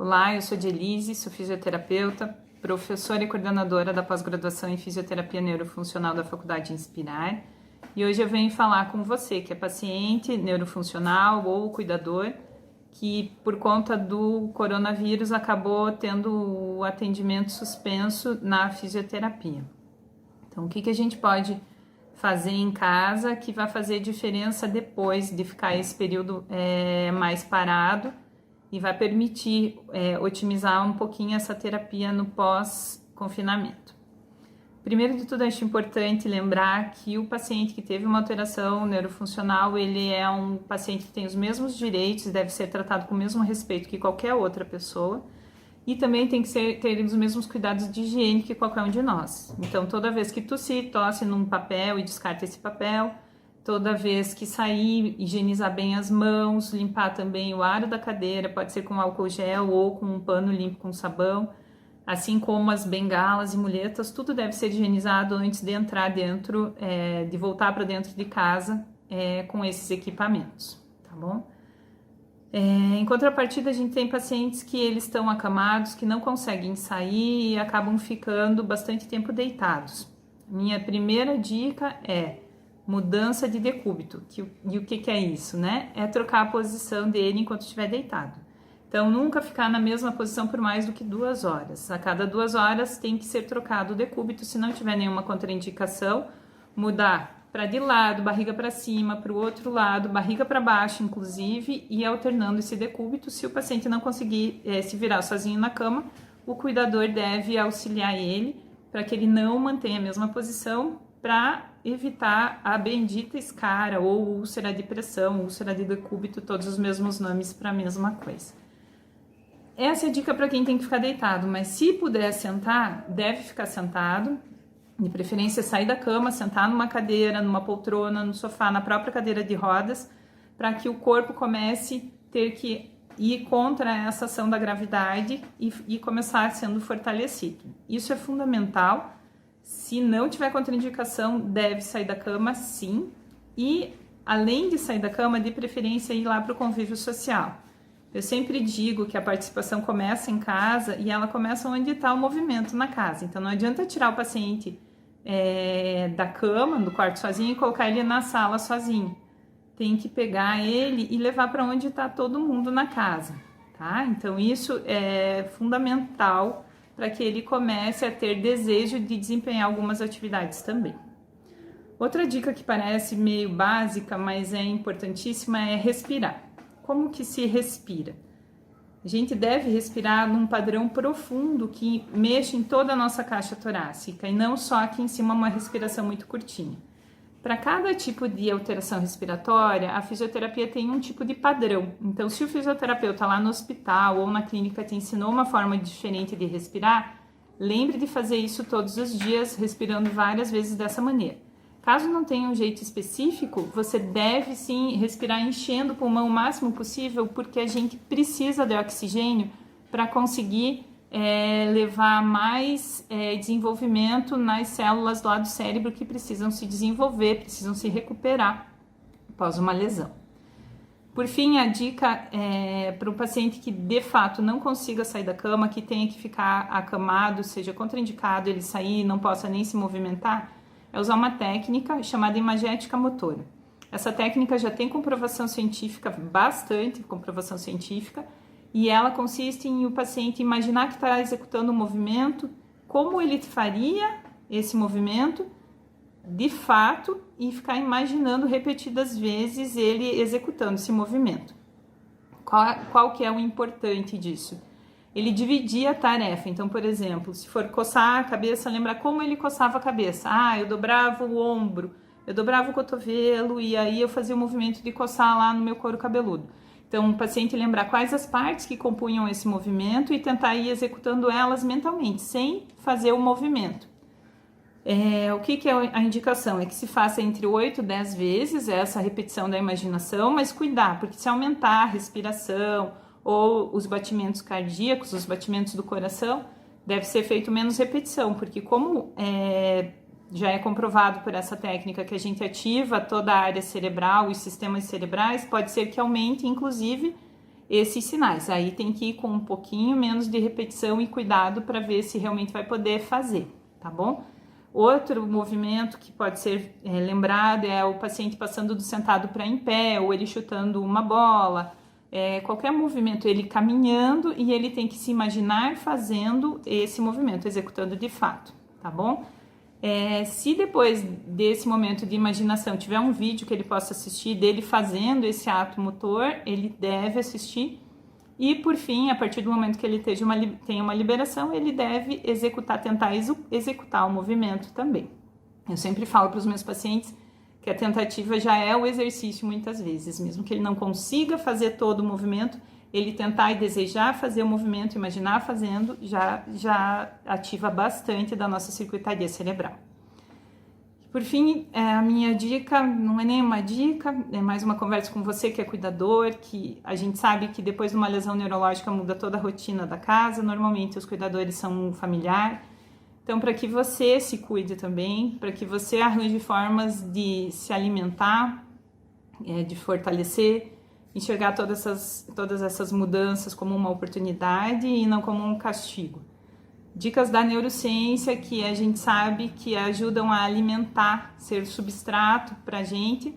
Olá, eu sou Elise, sou fisioterapeuta, professora e coordenadora da pós-graduação em Fisioterapia Neurofuncional da Faculdade Inspirar. E hoje eu venho falar com você que é paciente neurofuncional ou cuidador que por conta do coronavírus acabou tendo o atendimento suspenso na fisioterapia. Então, o que a gente pode fazer em casa que vai fazer diferença depois de ficar esse período mais parado e vai permitir otimizar um pouquinho essa terapia no pós-confinamento. Primeiro de tudo, acho importante lembrar que o paciente que teve uma alteração neurofuncional, ele é um paciente que tem os mesmos direitos e deve ser tratado com o mesmo respeito que qualquer outra pessoa. E também tem que ter os mesmos cuidados de higiene que qualquer um de nós. Então, toda vez que tossir, tosse num papel e descarta esse papel. Toda vez que sair, higienizar bem as mãos, limpar também o aro da cadeira, pode ser com álcool gel ou com um pano limpo com sabão. Assim como as bengalas e muletas, tudo deve ser higienizado antes de entrar dentro, de voltar para dentro de casa com esses equipamentos, tá bom? Em contrapartida, a gente tem pacientes que eles estão acamados, que não conseguem sair e acabam ficando bastante tempo deitados. Minha primeira dica é mudança de decúbito. E o que é isso, né? É trocar a posição dele enquanto estiver deitado. Então, nunca ficar na mesma posição por mais do que 2 horas. A cada 2 horas tem que ser trocado o decúbito, se não tiver nenhuma contraindicação, mudar para de lado, barriga para cima, para o outro lado, barriga para baixo, inclusive, e alternando esse decúbito. Se o paciente não conseguir se virar sozinho na cama, o cuidador deve auxiliar ele para que ele não mantenha a mesma posição, para evitar a bendita escara ou úlcera de pressão, úlcera de decúbito, todos os mesmos nomes para a mesma coisa. Essa é a dica para quem tem que ficar deitado, mas se puder sentar, deve ficar sentado, de preferência sair da cama, sentar numa cadeira, numa poltrona, no sofá, na própria cadeira de rodas, para que o corpo comece a ter que ir contra essa ação da gravidade e começar sendo fortalecido. Isso é fundamental. Se não tiver contraindicação, deve sair da cama, sim. E, além de sair da cama, de preferência ir lá para o convívio social. Eu sempre digo que a participação começa em casa e ela começa onde está o movimento na casa. Então, não adianta tirar o paciente da cama, do quarto sozinho e colocar ele na sala sozinho. Tem que pegar ele e levar para onde está todo mundo na casa, tá? Então, isso é fundamental para que ele comece a ter desejo de desempenhar algumas atividades também. Outra dica que parece meio básica, mas é importantíssima, é respirar. Como que se respira? A gente deve respirar num padrão profundo que mexa em toda a nossa caixa torácica e não só aqui em cima uma respiração muito curtinha. Para cada tipo de alteração respiratória, a fisioterapia tem um tipo de padrão. Então, se o fisioterapeuta lá no hospital ou na clínica te ensinou uma forma diferente de respirar, lembre de fazer isso todos os dias, respirando várias vezes dessa maneira. Caso não tenha um jeito específico, você deve sim respirar enchendo o pulmão o máximo possível, porque a gente precisa de oxigênio para conseguir levar mais desenvolvimento nas células do lado do cérebro que precisam se desenvolver, precisam se recuperar após uma lesão. Por fim, a dica para o paciente que de fato não consiga sair da cama, que tenha que ficar acamado, seja contraindicado ele sair, não possa nem se movimentar, é usar uma técnica chamada imagética motora. Essa técnica já tem comprovação científica, bastante comprovação científica, e ela consiste em o paciente imaginar que está executando um movimento, como ele faria esse movimento, de fato, e ficar imaginando repetidas vezes ele executando esse movimento. Qual que é o importante disso? Ele dividia a tarefa. Então, por exemplo, se for coçar a cabeça, lembrar como ele coçava a cabeça. Eu dobrava o ombro, eu dobrava o cotovelo e aí eu fazia o movimento de coçar lá no meu couro cabeludo. Então, o paciente lembrar quais as partes que compunham esse movimento e tentar ir executando elas mentalmente, sem fazer o movimento. O que é a indicação? É que se faça entre 8 e 10 vezes essa repetição da imaginação, mas cuidar, porque se aumentar a respiração ou os batimentos cardíacos, os batimentos do coração, deve ser feito menos repetição, porque como já é comprovado por essa técnica que a gente ativa toda a área cerebral e os sistemas cerebrais, pode ser que aumente, inclusive, esses sinais. Aí tem que ir com um pouquinho menos de repetição e cuidado para ver se realmente vai poder fazer, tá bom? Outro movimento que pode ser lembrado é o paciente passando do sentado para em pé, ou ele chutando uma bola, qualquer movimento, ele caminhando e ele tem que se imaginar fazendo esse movimento, executando de fato, tá bom? Se depois desse momento de imaginação tiver um vídeo que ele possa assistir dele fazendo esse ato motor, ele deve assistir. E por fim, a partir do momento que ele tenha uma liberação, ele deve tentar executar o movimento também. Eu sempre falo para os meus pacientes que a tentativa já é o exercício muitas vezes, mesmo que ele não consiga fazer todo o movimento, ele tentar e desejar fazer o movimento, imaginar fazendo, já ativa bastante da nossa circuitaria cerebral. Por fim, a minha dica não é nenhuma dica, é mais uma conversa com você que é cuidador, que a gente sabe que depois de uma lesão neurológica muda toda a rotina da casa, normalmente os cuidadores são um familiar. Então, para que você se cuide também, para que você arranje formas de se alimentar, de fortalecer, enxergar todas essas mudanças como uma oportunidade e não como um castigo. Dicas da neurociência que a gente sabe que ajudam a alimentar, ser substrato para a gente,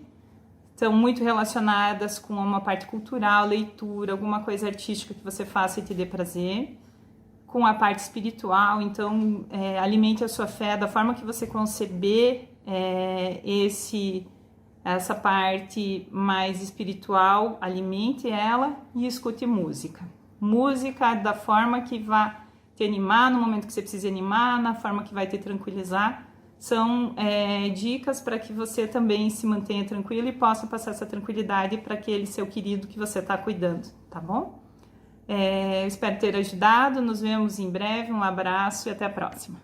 são muito relacionadas com uma parte cultural, leitura, alguma coisa artística que você faça e te dê prazer, com a parte espiritual. Então alimente a sua fé da forma que você conceber essa parte mais espiritual, alimente ela e escute música. Música da forma que vai te animar no momento que você precisa animar, na forma que vai te tranquilizar. São dicas para que você também se mantenha tranquilo e possa passar essa tranquilidade para aquele seu querido que você está cuidando, tá bom? Eu espero ter ajudado, nos vemos em breve, um abraço e até a próxima.